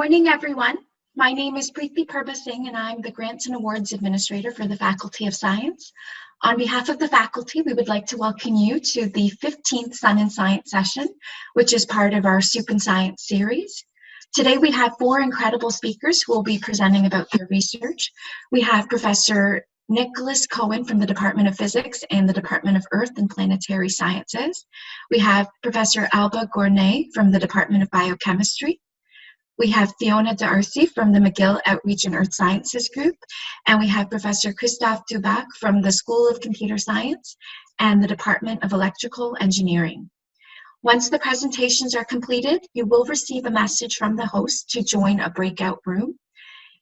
morning, everyone. My name is Preeti Purbasing, and I'm the Grants and Awards Administrator for the Faculty of Science. On behalf of the faculty, we would like to welcome you to the 15th Sun in Science session, which is part of our Soup in Science series. Today, we have 4 incredible speakers who will be presenting about their research. We have Professor Nicolas Cowan from the Department of Physics and the Department of Earth and Planetary Sciences. We have Professor Alba Courtney from the Department of Biochemistry. We have Fiona Darcy from the McGill Outreach and Earth Sciences Group, and we have Professor Christophe Dubach from the School of Computer Science and the Department of Electrical Engineering. Once the presentations are completed, you will receive a message from the host to join a breakout room.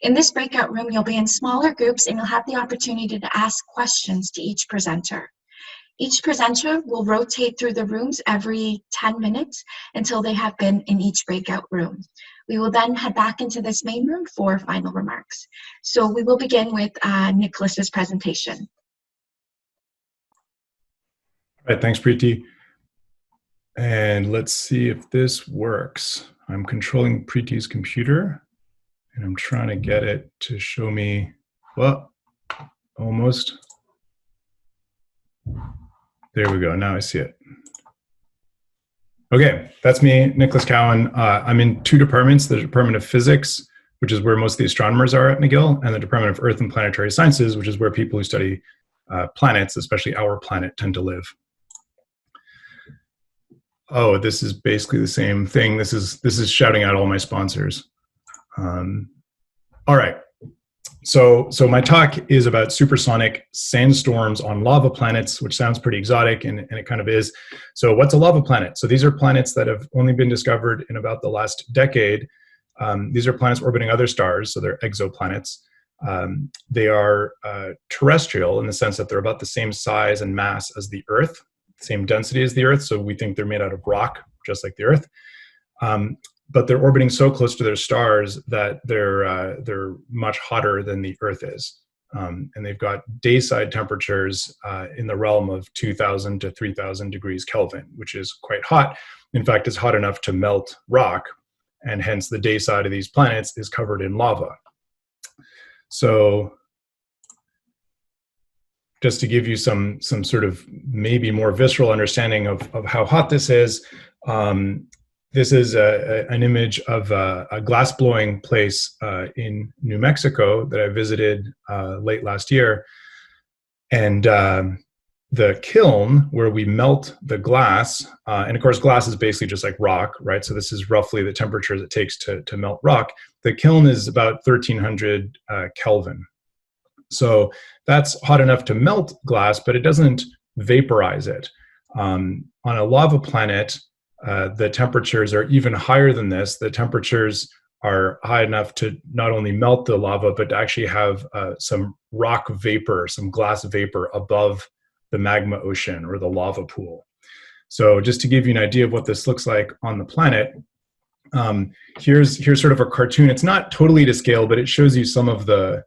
In this breakout room, you'll be in smaller groups and you'll have the opportunity to ask questions to each presenter. Each presenter will rotate through the rooms every 10 minutes until they have been in each breakout room. We will then head back into this main room for final remarks. So we will begin with Nicolas's presentation. All right, thanks, Preeti. And let's see if this works. I'm controlling Preeti's computer, and I'm trying to get it to show me, well, almost. There we go, now I see it. Okay, that's me, Nicolas Cowan. I'm in 2 departments, the Department of Physics, which is where most of the astronomers are at McGill, and the Department of Earth and Planetary Sciences, which is where people who study planets, especially our planet, tend to live. Oh, this is basically the same thing. This is shouting out all my sponsors. All right. So my talk is about supersonic sandstorms on lava planets, which sounds pretty exotic, and it kind of is. So what's a lava planet? So these are planets that have only been discovered in about the last decade. These are planets orbiting other stars, so they're exoplanets. They are terrestrial in the sense that they're about the same size and mass as the Earth, same density as the Earth, so we think they're made out of rock, just like the Earth. But they're orbiting so close to their stars that they're much hotter than the Earth is. And they've got day-side temperatures in the realm of 2,000 to 3,000 degrees Kelvin, which is quite hot. In fact, it's hot enough to melt rock, and hence the day side of these planets is covered in lava. So just to give you some sort of maybe more visceral understanding of how hot this is, this is an image of a glass-blowing place in New Mexico that I visited late last year. And the kiln where we melt the glass, and of course glass is basically just like rock, right? So this is roughly the temperature it takes to melt rock. The kiln is about 1300 Kelvin. So that's hot enough to melt glass, but it doesn't vaporize it. On a lava planet, the temperatures are even higher than this. The temperatures are high enough to not only melt the lava, but to actually have some rock vapor, some glass vapor above the magma ocean or the lava pool. So just to give you an idea of what this looks like on the planet, here's sort of a cartoon. It's not totally to scale, but it shows you some of the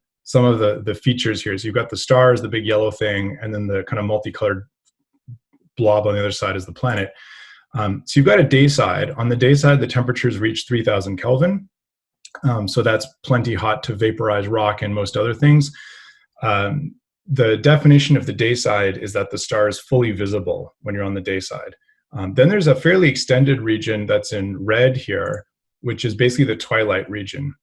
features here. So you've got the stars, the big yellow thing, and then the kind of multicolored blob on the other side is the planet. So you've got a day side. On the day side, the temperatures reach 3,000 Kelvin. So that's plenty hot to vaporize rock and most other things. The definition of the day side is that the star is fully visible when you're on the day side. Then there's a fairly extended region that's in red here, which is basically the twilight region.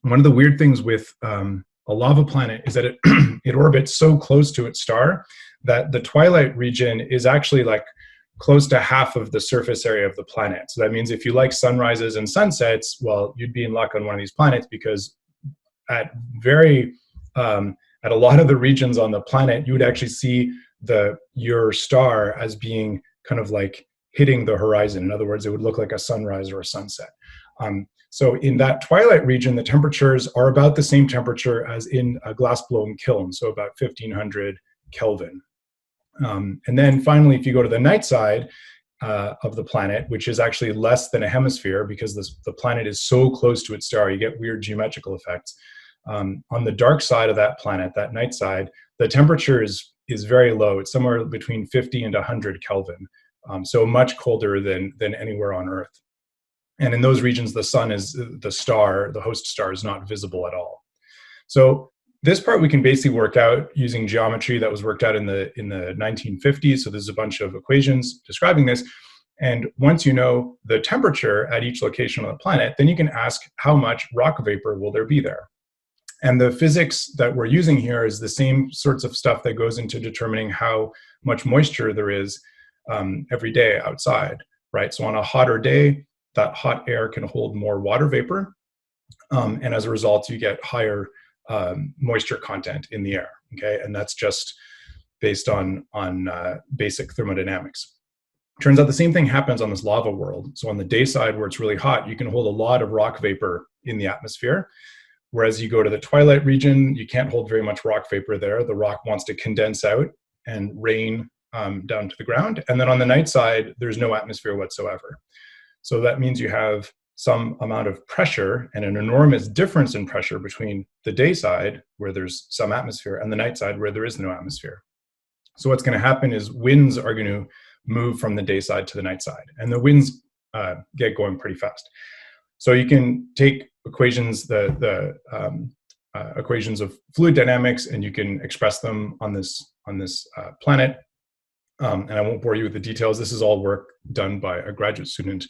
One of the weird things with a lava planet is that it orbits so close to its star that the twilight region is actually like close to half of the surface area of the planet. So that means if you like sunrises and sunsets, well, you'd be in luck on one of these planets, because at a lot of the regions on the planet, you would actually see your star as being kind of like hitting the horizon. In other words, it would look like a sunrise or a sunset. So in that twilight region, the temperatures are about the same temperature as in a glass-blown kiln, so about 1,500 Kelvin. And then finally, if you go to the night side of the planet, which is actually less than a hemisphere because the planet is so close to its star, you get weird geometrical effects. On the dark side of that planet, that night side, the temperature is very low. It's somewhere between 50 and 100 Kelvin, so much colder than anywhere on Earth. And in those regions, the sun is the star, the host star is not visible at all. So this part we can basically work out using geometry that was worked out in the 1950s. So there's a bunch of equations describing this. And once you know the temperature at each location on the planet, then you can ask how much rock vapor will there be there. And the physics that we're using here is the same sorts of stuff that goes into determining how much moisture there is every day outside, right? So on a hotter day, that hot air can hold more water vapor. And as a result, you get higher moisture content in the air, okay? And that's just based on basic thermodynamics. Turns out the same thing happens on this lava world. So on the day side where it's really hot, you can hold a lot of rock vapor in the atmosphere. Whereas you go to the twilight region, you can't hold very much rock vapor there. The rock wants to condense out and rain down to the ground. And then on the night side, there's no atmosphere whatsoever. So that means you have some amount of pressure and an enormous difference in pressure between the day side, where there's some atmosphere, and the night side, where there is no atmosphere. So what's going to happen is winds are going to move from the day side to the night side, and the winds get going pretty fast. So you can take equations, the equations of fluid dynamics, and you can express them on this planet. And I won't bore you with the details. This is all work done by a graduate student,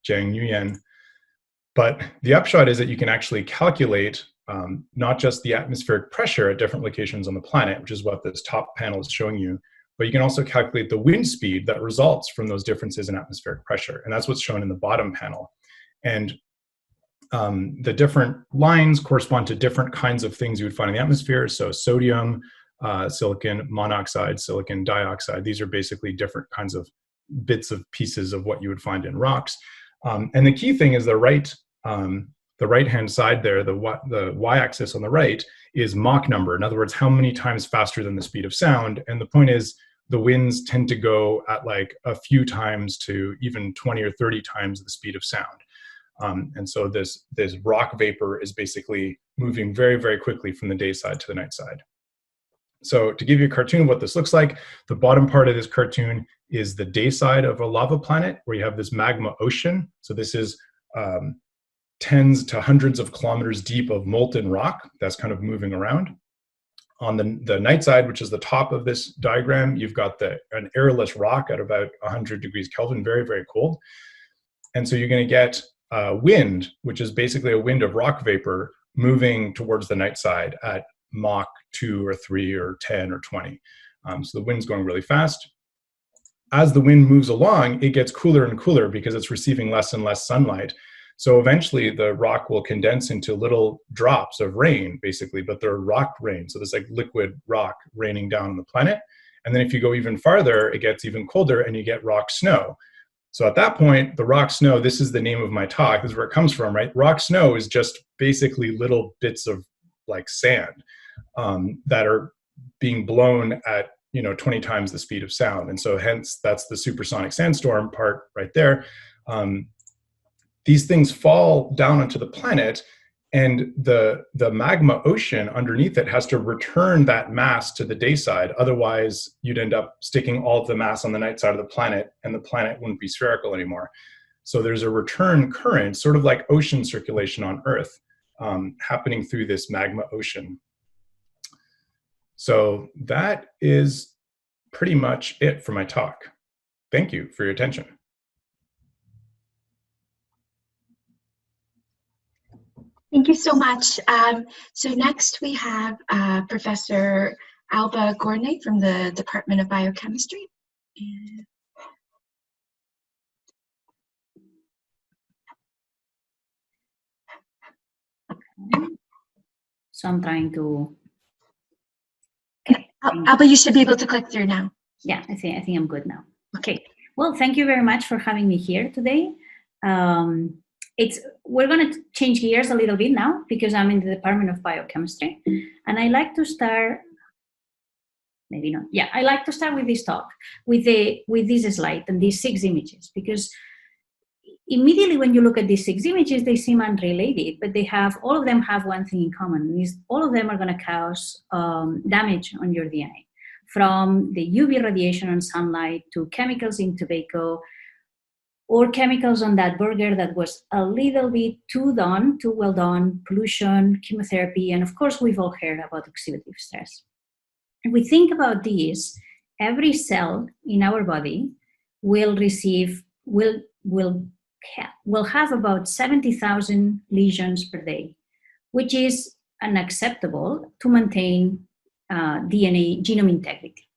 Jiang Nguyen. But the upshot is that you can actually calculate not just the atmospheric pressure at different locations on the planet, which is what this top panel is showing you, but you can also calculate the wind speed that results from those differences in atmospheric pressure. And that's what's shown in the bottom panel. And the different lines correspond to different kinds of things you would find in the atmosphere. So sodium, silicon monoxide, silicon dioxide, these are basically different kinds of bits of pieces of what you would find in rocks. And the key thing is the right-hand side there, the y-axis on the right is Mach number. In other words, how many times faster than the speed of sound. And the point is the winds tend to go at like a few times to even 20 or 30 times the speed of sound. And so this rock vapor is basically moving very, very quickly from the day side to the night side. So to give you a cartoon of what this looks like, the bottom part of this cartoon is the day side of a lava planet, where you have this magma ocean. So this is tens to hundreds of kilometers deep of molten rock that's kind of moving around. On the night side, which is the top of this diagram, you've got an airless rock at about 100 degrees Kelvin, very, very cold. And so you're going to get wind, which is basically a wind of rock vapor moving towards the night side at Mach 2 or 3 or 10 or 20. So the wind's going really fast. As the wind moves along, it gets cooler and cooler because it's receiving less and less sunlight. So eventually the rock will condense into little drops of rain, basically, but they're rock rain. So there's like liquid rock raining down on the planet. And then if you go even farther, it gets even colder and you get rock snow. So at that point, the rock snow, this is the name of my talk, this is where it comes from, right? Rock snow is just basically little bits of like sand that are being blown at 20 times the speed of sound. And so hence that's the supersonic sandstorm part right there. These things fall down onto the planet, and the magma ocean underneath it has to return that mass to the day side. Otherwise, you'd end up sticking all of the mass on the night side of the planet, and the planet wouldn't be spherical anymore. So there's a return current, sort of like ocean circulation on Earth, happening through this magma ocean. So that is pretty much it for my talk. Thank you for your attention. Thank you so much. So next we have Professor Alba Courtney from the Department of Biochemistry. So I'm trying to. Okay. Alba, you should be able to click through now. Yeah, I think I'm good now. Okay. Well, thank you very much for having me here today. We're going to change gears a little bit now because I'm in the Department of Biochemistry, and I like to start. Maybe not. Yeah, I like to start with this talk with this slide and these 6 images, because immediately when you look at these 6 images, they seem unrelated, but all of them have one thing in common: is all of them are going to cause damage on your DNA, from the UV radiation on sunlight to chemicals in tobacco. or chemicals on that burger that was a little bit too well done, pollution, chemotherapy, and of course we've all heard about oxidative stress. If we think about this, every cell in our body will have about 70,000 lesions per day, which is unacceptable to maintain DNA genome integrity.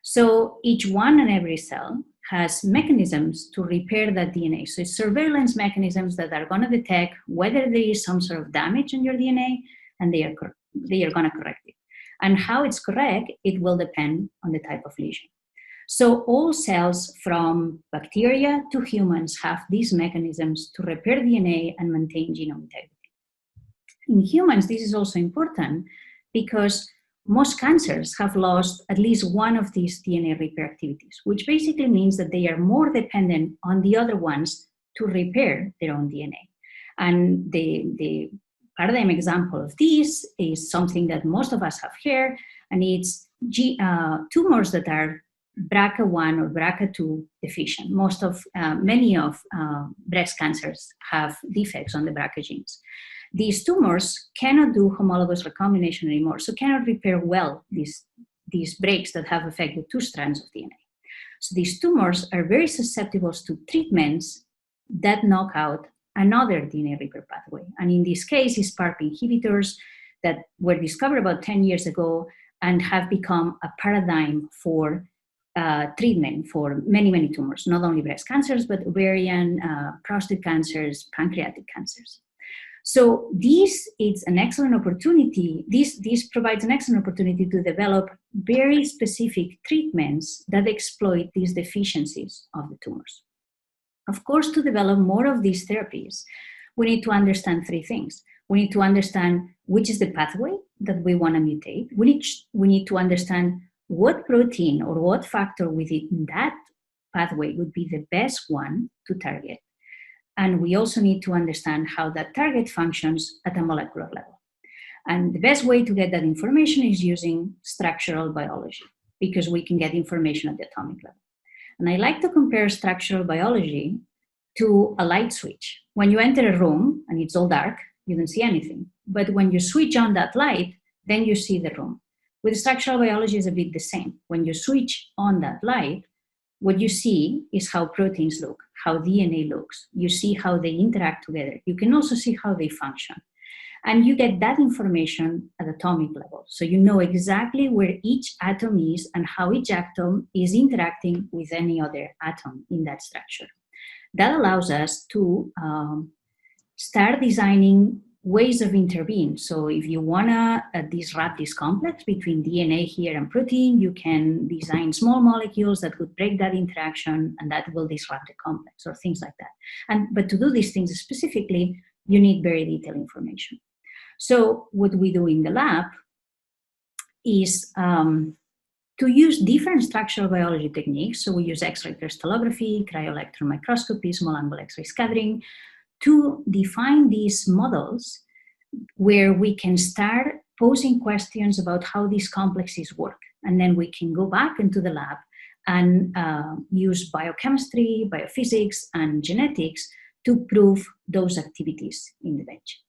So each one and every cell has mechanisms to repair that DNA. So it's surveillance mechanisms that are going to detect whether there is some sort of damage in your DNA, and they are going to correct it. And how it's correct, it will depend on the type of lesion. So all cells from bacteria to humans have these mechanisms to repair DNA and maintain genome integrity. In humans, this is also important because most cancers have lost at least one of these DNA repair activities, which basically means that they are more dependent on the other ones to repair their own DNA. And the paradigm example of this is something that most of us have here, and it's tumors that are BRCA1 or BRCA2 deficient. Many of breast cancers have defects on the BRCA genes. These tumors cannot do homologous recombination anymore, so cannot repair well these breaks that have affected two strands of DNA. So these tumors are very susceptible to treatments that knock out another DNA repair pathway. And in this case, it's PARP inhibitors that were discovered about 10 years ago and have become a paradigm for treatment for many, many tumors, not only breast cancers, but ovarian, prostate cancers, pancreatic cancers. So this is an excellent opportunity. This provides an excellent opportunity to develop very specific treatments that exploit these deficiencies of the tumors. Of course, to develop more of these therapies, we need to understand three things. We need to understand which is the pathway that we want to mutate. We need to understand what protein or what factor within that pathway would be the best one to target. And we also need to understand how that target functions at a molecular level. And the best way to get that information is using structural biology, because we can get information at the atomic level. And I like to compare structural biology to a light switch. When you enter a room and it's all dark, you don't see anything. But when you switch on that light, then you see the room. With structural biology, it's a bit the same. When you switch on that light, what you see is how proteins look, how DNA looks. You see how they interact together. You can also see how they function. And you get that information at atomic level. So you know exactly where each atom is and how each atom is interacting with any other atom in that structure. That allows us to start designing ways of intervene. So if you want to disrupt this complex between DNA here and protein, you can design small molecules that would break that interaction, and that will disrupt the complex or things like that. But to do these things specifically, you need very detailed information. So what we do in the lab is to use different structural biology techniques. So we use X-ray crystallography, cryo-electron microscopy, small angle X-ray scattering, to define these models where we can start posing questions about how these complexes work. And then we can go back into the lab and use biochemistry, biophysics, and genetics to prove those activities in the bench.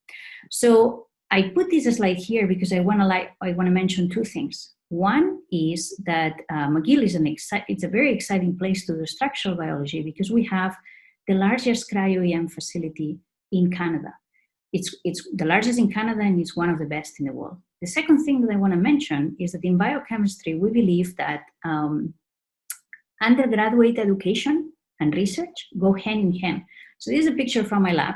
So I put this slide here because I want to mention two things. One is that McGill is it's a very exciting place to do structural biology because we have the largest cryo-EM facility in Canada. It's the largest in Canada, and it's one of the best in the world. The second thing that I want to mention is that in biochemistry, we believe that undergraduate education and research go hand in hand. So this is a picture from my lab,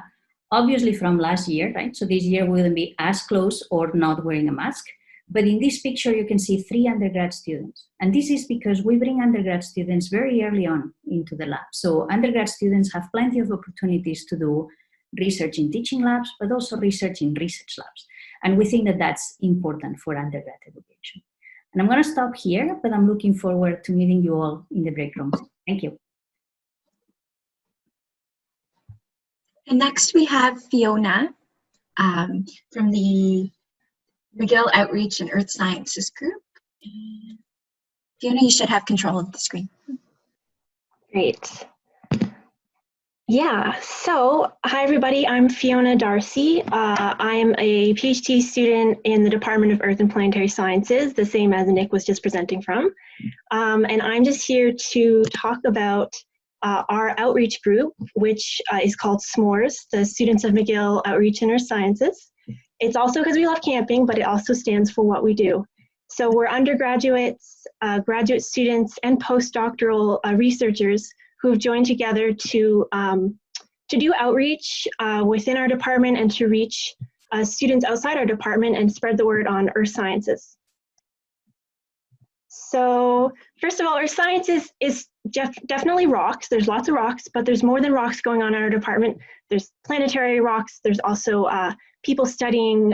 obviously from last year, right? So this year we wouldn't be as close or not wearing a mask. But in this picture, you can see 3 undergrad students. And this is because we bring undergrad students very early on into the lab. So undergrad students have plenty of opportunities to do research in teaching labs, but also research in research labs. And we think that that's important for undergrad education. And I'm going to stop here, but I'm looking forward to meeting you all in the break rooms. Thank you. And next we have Fiona from the McGill Outreach and Earth Sciences Group. Fiona, you should have control of the screen. Great. Yeah, so hi everybody, I'm Fiona Darcy. I'm a PhD student in the Department of Earth and Planetary Sciences, the same as Nick was just presenting from. And I'm just here to talk about our outreach group, which is called SMORES, the Students of McGill Outreach in Earth Sciences. It's also because we love camping, but it also stands for what we do. So we're undergraduates, graduate students, and postdoctoral researchers who have joined together to do outreach within our department and to reach students outside our department and spread the word on earth sciences. So first of all, earth sciences is definitely rocks. There's lots of rocks, but there's more than rocks going on in our department. There's planetary rocks. There's also people studying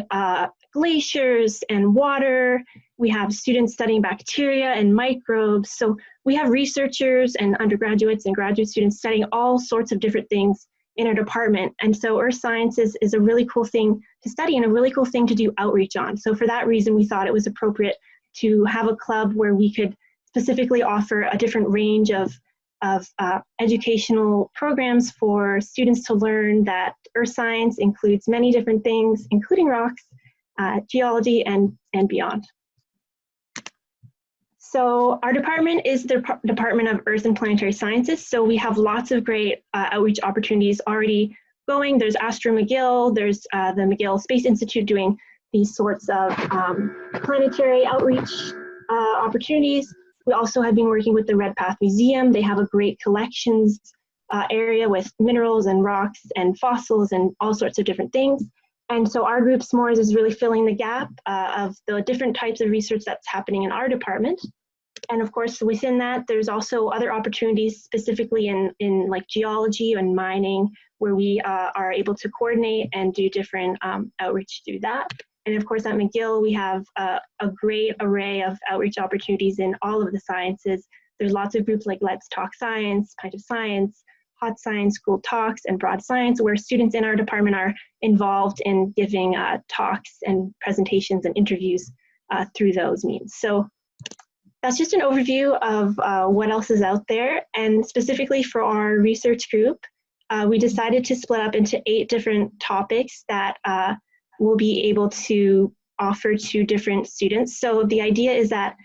glaciers and water. We have students studying bacteria and microbes. So we have researchers and undergraduates and graduate students studying all sorts of different things in our department. And so earth sciences is a really cool thing to study and a really cool thing to do outreach on. So for that reason, we thought it was appropriate to have a club where we could specifically offer a different range of educational programs for students to learn that earth science includes many different things, including rocks, geology, and beyond. So our department is the Department of Earth and Planetary Sciences. So we have lots of great outreach opportunities already going. There's Astro McGill, there's the McGill Space Institute doing these sorts of planetary outreach opportunities. We also have been working with the Red Path Museum. They have a great collections area with minerals and rocks and fossils and all sorts of different things. And so our group, SMORES, is really filling the gap of the different types of research that's happening in our department. And of course, within that, there's also other opportunities, specifically in like geology and mining, where we are able to coordinate and do different outreach through that. And of course, at McGill, we have a great array of outreach opportunities in all of the sciences. There's lots of groups like Let's Talk Science, Pint of Science, Hot Science, School Talks, and Broad Science, where students in our department are involved in giving talks and presentations and interviews through those means. So that's just an overview of what else is out there. And specifically for our research group, we decided to split up into 8 different topics that we'll be able to offer to different students. So the idea is that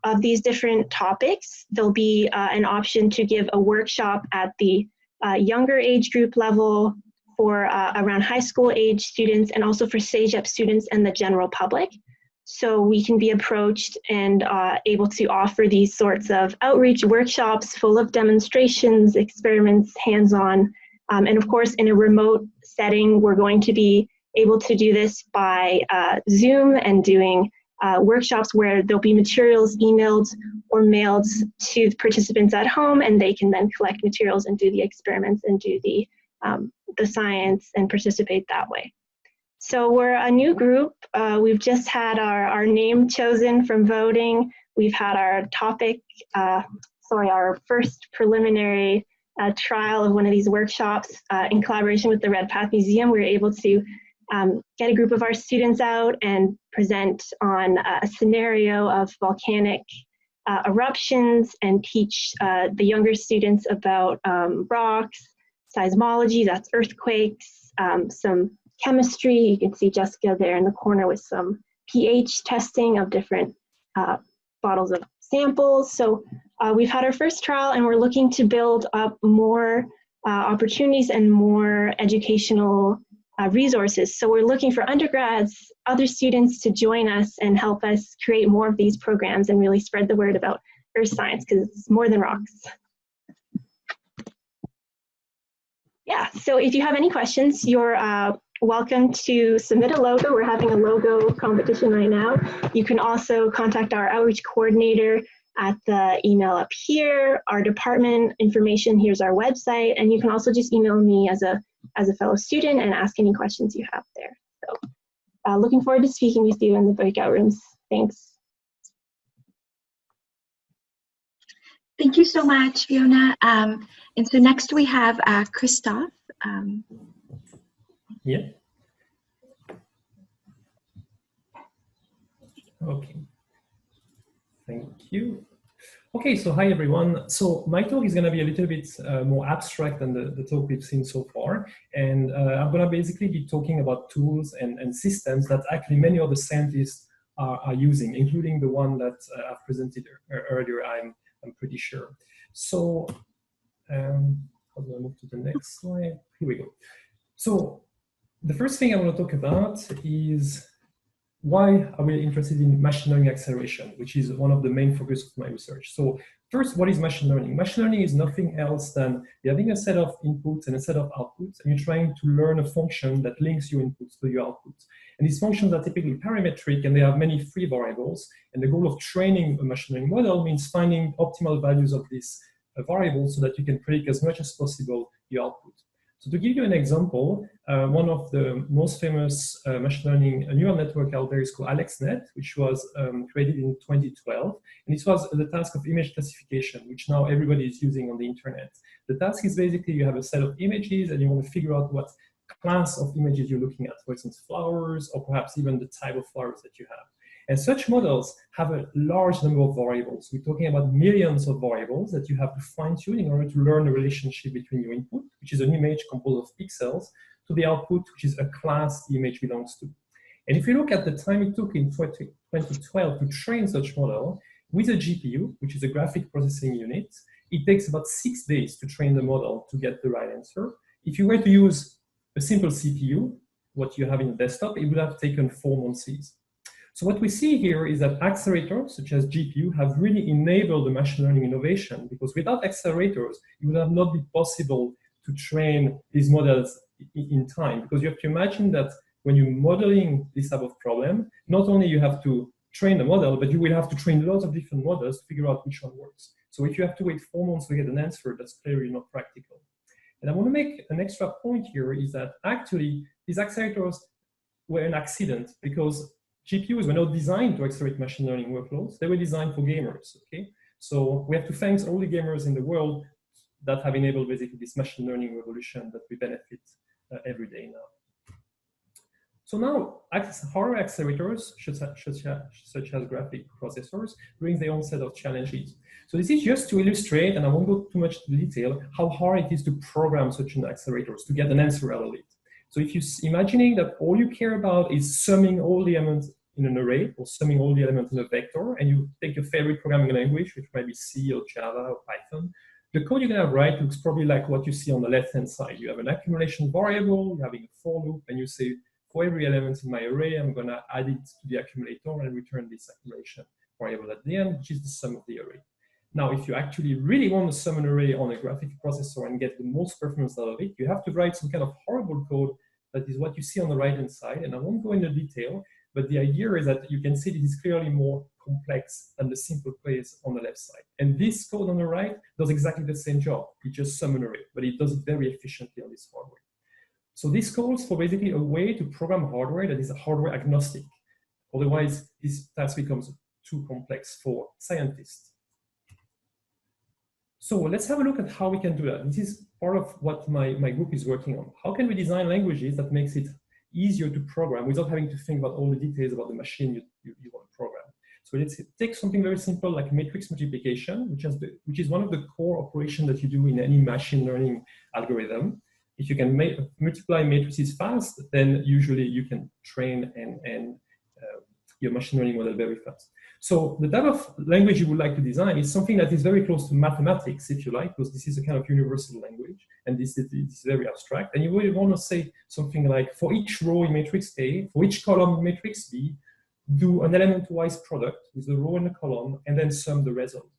of these different topics, there'll be an option to give a workshop at the younger age group level for around high school age students, and also for stage up students and the general public. So we can be approached and able to offer these sorts of outreach workshops full of demonstrations, experiments, hands-on, and of course in a remote setting, we're going to be able to do this by Zoom and doing workshops where there'll be materials emailed or mailed to participants at home, and they can then collect materials and do the experiments and do the science and participate that way. So we're a new group. We've just had our name chosen from voting. We've had our topic, our first preliminary trial of one of these workshops in collaboration with the Red Path Museum. We were able to get a group of our students out and present on a scenario of volcanic eruptions and teach the younger students about rocks, seismology, that's earthquakes, some chemistry. You can see Jessica there in the corner with some pH testing of different bottles of samples. So we've had our first trial, and we're looking to build up more opportunities and more educational resources. So we're looking for undergrads, other students to join us and help us create more of these programs and really spread the word about earth science, because it's more than rocks. Yeah, so if you have any questions, you're welcome to submit a logo. We're having a logo competition right now. You can also contact our outreach coordinator at the email up here, our department information, here's our website, and you can also just email me as a fellow student and ask any questions you have there. So looking forward to speaking with you in the breakout rooms. Thanks. Thank you so much, Fiona. And so next we have Christophe. Yeah. Okay. Thank you. Okay, so hi everyone. So my talk is going to be a little bit more abstract than the talk we've seen so far. And I'm going to basically be talking about tools and systems that actually many other scientists are using, including the one that I've presented earlier, I'm pretty sure. So how do I move to the next slide? Here we go. So the first thing I want to talk about is why are we interested in machine learning acceleration, which is one of the main focus of my research. So first, what is machine learning? Machine learning is nothing else than you're having a set of inputs and a set of outputs, and you're trying to learn a function that links your inputs to your outputs. And these functions are typically parametric, and they have many free variables. And the goal of training a machine learning model means finding optimal values of these variables so that you can predict as much as possible your output. So to give you an example, one of the most famous machine learning neural network out there is called Alexnet, which was created in 2012. And this was the task of image classification, which now everybody is using on the internet. The task is basically you have a set of images and you want to figure out what class of images you're looking at, for instance, flowers, or perhaps even the type of flowers that you have. And such models have a large number of variables. We're talking about millions of variables that you have to fine-tune in order to learn the relationship between your input, which is an image composed of pixels, to the output, which is a class the image belongs to. And if you look at the time it took in 2012 to train such model, with a GPU, which is a graphic processing unit, it takes about 6 days to train the model to get the right answer. If you were to use a simple CPU, what you have in the desktop, it would have taken 4 months. So what we see here is that accelerators, such as GPU, have really enabled the machine learning innovation, because without accelerators, it would have not been possible to train these models in time. Because you have to imagine that when you're modeling this type of problem, not only you have to train the model, but you will have to train lots of different models to figure out which one works. So if you have to wait 4 months to get an answer, that's clearly not practical. And I want to make an extra point here is that actually these accelerators were an accident, because GPUs were not designed to accelerate machine learning workloads. They were designed for gamers, okay? So we have to thank all the gamers in the world that have enabled basically this machine learning revolution that we benefit every day now. So now hardware accelerators, such as graphic processors, bring their own set of challenges. So this is just to illustrate, and I won't go too much into detail, how hard it is to program such an accelerators to get an answer out of it. So if you're imagining that all you care about is summing all the elements in an array or summing all the elements in a vector, and you take your favorite programming language, which might be C or Java or Python, the code you're going to write looks probably like what you see on the left-hand side. You have an accumulation variable, you're having a for loop, and you say, for every element in my array, I'm going to add it to the accumulator and return this accumulation variable at the end, which is the sum of the array. Now, if you actually really want to sum an array on a graphic processor and get the most performance out of it, you have to write some kind of horrible code that is what you see on the right-hand side. And I won't go into detail, but the idea is that you can see this is clearly more complex than the simple case on the left side. And this code on the right does exactly the same job. It just sums an array, but it does it very efficiently on this hardware. So this calls for basically a way to program hardware that is hardware agnostic. Otherwise, this task becomes too complex for scientists. So let's have a look at how we can do that. This is part of what my group is working on. How can we design languages that makes it easier to program without having to think about all the details about the machine you want to program? So let's take something very simple like matrix multiplication, which is one of the core operations that you do in any machine learning algorithm. If you can multiply matrices fast, then usually you can train and your machine learning model very fast. So the type of language you would like to design is something that is very close to mathematics, if you like, because this is a kind of universal language, and this is very abstract. And you really want to say something like, for each row in matrix A, for each column in matrix B, do an element-wise product with the row and the column, and then sum the result.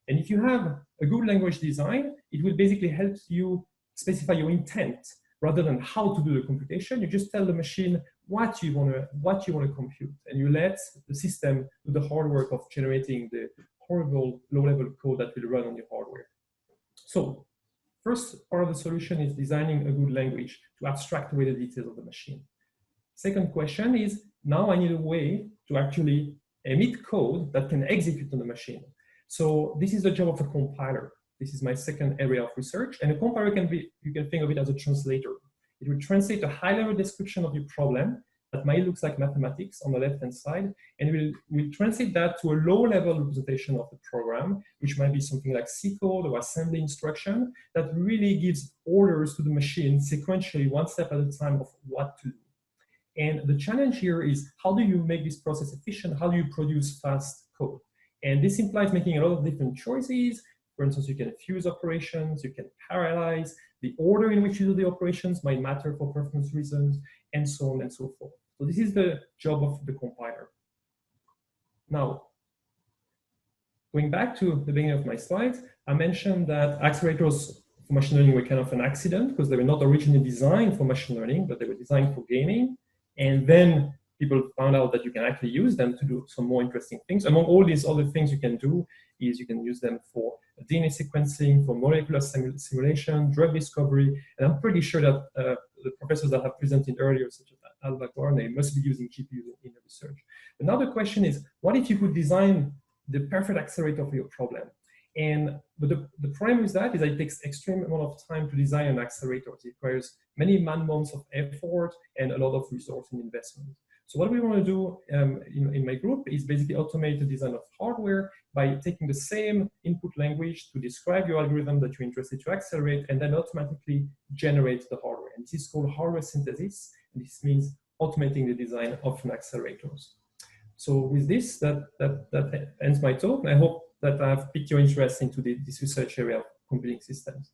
And if you have a good language design, it will basically help you specify your intent rather than how to do the computation. You just tell the machine what you want to compute, and you let the system do the hard work of generating the horrible low-level code that will run on your hardware. So first part of the solution is designing a good language to abstract away the details of the machine. Second question is, now I need a way to actually emit code that can execute on the machine. So this is the job of a compiler. This is my second area of research, and a compiler you can think of it as a translator. It will translate a high-level description of your problem that might look like mathematics on the left-hand side, and we'll translate that to a low-level representation of the program, which might be something like C code or assembly instruction that really gives orders to the machine sequentially, one step at a time, of what to do. And the challenge here is, how do you make this process efficient? How do you produce fast code? And this implies making a lot of different choices. For instance, you can fuse operations, you can parallelize, the order in which you do the operations might matter for performance reasons, and so on and so forth. So this is the job of the compiler. Now, going back to the beginning of my slides, I mentioned that accelerators for machine learning were kind of an accident because they were not originally designed for machine learning, but they were designed for gaming. And then people found out that you can actually use them to do some more interesting things. Among all these other things you can do is you can use them for DNA sequencing, for molecular simulation, drug discovery, and I'm pretty sure that the professors that have presented earlier, such as Alba Courtney, must be using GPUs in the research. Another question is, what if you could design the perfect accelerator for your problem? But the problem with that is that it takes extreme amount of time to design an accelerator. It requires many man-months of effort and a lot of resource and investment. So what we want to do in my group is basically automate the design of hardware by taking the same input language to describe your algorithm that you're interested to accelerate, and then automatically generate the hardware. And this is called hardware synthesis. And this means automating the design of an accelerators. So with this, that ends my talk. And I hope that I've piqued your interest into this research area of computing systems.